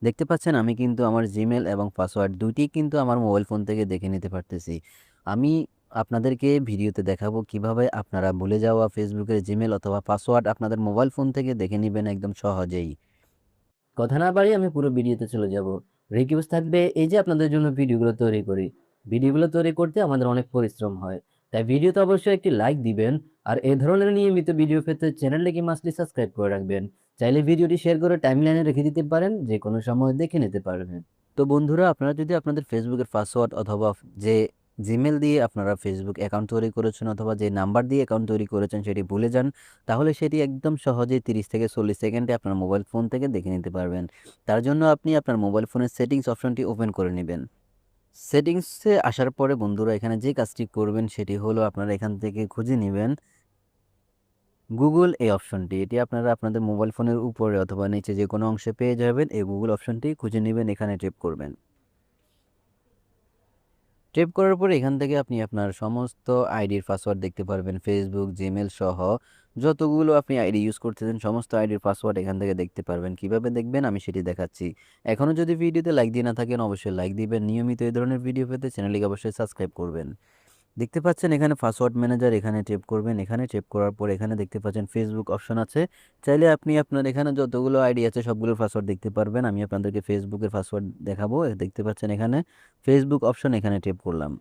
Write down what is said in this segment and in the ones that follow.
দেখতে পাচ্ছেন আমি কিন্তু আমার জিমেল এবং পাসওয়ার্ড দুইটিই কিন্তু আমার মোবাইল ফোন থেকে দেখে নিতে পারতেছি। আমি আপনাদেরকে ভিডিওতে দেখাবো কিভাবে আপনারা ভুলে যাওয়া ফেসবুকের জিমেল অথবা পাসওয়ার্ড আপনাদের মোবাইল ফোন থেকে দেখে নিবেন একদম সহজেই। কথা না বাড়িয়ে আমি পুরো ভিডিওতে চলে যাব। রিকোয়েস্ট থাকবে এই যে আপনাদের জন্য ভিডিওগুলো তৈরি করি। ভিডিওগুলো তৈরি করতে আমাদের অনেক পরিশ্রম হয়। তাই ভিডিওতে অবশ্যই একটি লাইক দিবেন আর এই ধরনের নিয়মিত ভিডিও পেতে চ্যানেলটিকে মাস্টলি সাবস্ক্রাইব করে রাখবেন। চাইলে ভিডিওটি শেয়ার করে টাইমলাইনে রেখে দিতে পারেন, যে কোনো সময় দেখে নিতে পারবেন। তো বন্ধুরা, আপনারা যদি আপনাদের ফেসবুকের পাসওয়ার্ড অথবা যে জিমেল দিয়ে আপনারা ফেসবুক অ্যাকাউন্ট তৈরি করেছেন অথবা যে নাম্বার দিয়ে অ্যাকাউন্ট তৈরি করেছেন সেটি ভুলে যান, তাহলে সেটি একদম সহজেই 30 থেকে 40 সেকেন্ডে আপনার মোবাইল ফোন থেকে দেখে নিতে পারবেন। তার জন্য আপনি আপনার মোবাইল ফোনের সেটিংস অপশনটি ওপেন করে নেবেন। সেটিংসে আসার পরে বন্ধুরা, এখানে যে কাজটি করবেন সেটি হলো আপনারা এখান থেকে খুঁজে নেবেন গুগল এই অপশনটি। এটি আপনারা আপনাদের মোবাইল ফোনের উপরে অথবা নিচে যে কোনো অংশে পেয়ে যাবেন। এই গুগল অপশনটি খুঁজে নেবেন, এখানে ট্যাপ করবেন। ট্যাপ করার পরে এখান থেকে আপনি আপনার সমস্ত আইডির পাসওয়ার্ড দেখতে পারবেন। ফেসবুক, জিমেল সহ যতগুলো আপনি আইডি ইউজ করতেছেন সমস্ত আইডির পাসওয়ার্ড এখান থেকে দেখতে পারবেন। কিভাবে দেখবেন আমি সেটি দেখাচ্ছি। এখনও যদি ভিডিওতে লাইক দিয়ে না থাকেন অবশ্যই লাইক দিবেন। নিয়মিত এই ধরনের ভিডিও পেতে চ্যানেলটিকে অবশ্যই সাবস্ক্রাইব করবেন। দেখতে পাচ্ছেন এখানে পাসওয়ার্ড ম্যানেজার, এখানে ট্যাপ করবেন। এখানে ট্যাপ করার পর এখানে দেখতে পাচ্ছেন ফেসবুক অপশন আছে। চাইলে আপনি আপনার এখানে যতগুলো আইডি আছে সবগুলোর পাসওয়ার্ড দেখতে পারবেন। আমি আপনাদেরকে ফেসবুকের পাসওয়ার্ড দেখাবো। দেখতে পাচ্ছেন এখানে ফেসবুক অপশন, এখানে ট্যাপ করলাম।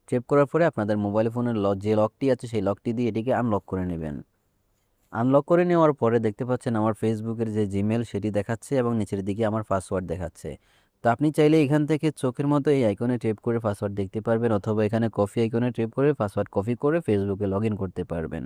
ট্যাপ করার পরে আপনাদের মোবাইল ফোনের যে লকটি আছে সেই লকটি দিয়ে এটিকে আনলক করে নেবেন। আনলক করে নেওয়ার পরে দেখতে পাচ্ছেন আমার ফেসবুকের যে জিমেল সেটি দেখাচ্ছে এবং নিচের দিকে আমার পাসওয়ার্ড দেখাচ্ছে। তো আপনি চাইলে এখান থেকে চোখের মতো এই আইকনে ট্যাপ করে পাসওয়ার্ড দেখতে পারবেন অথবা এখানে কপি আইকনে ট্যাপ করে পাসওয়ার্ড কপি করে ফেসবুকে লগ ইন করতে পারবেন।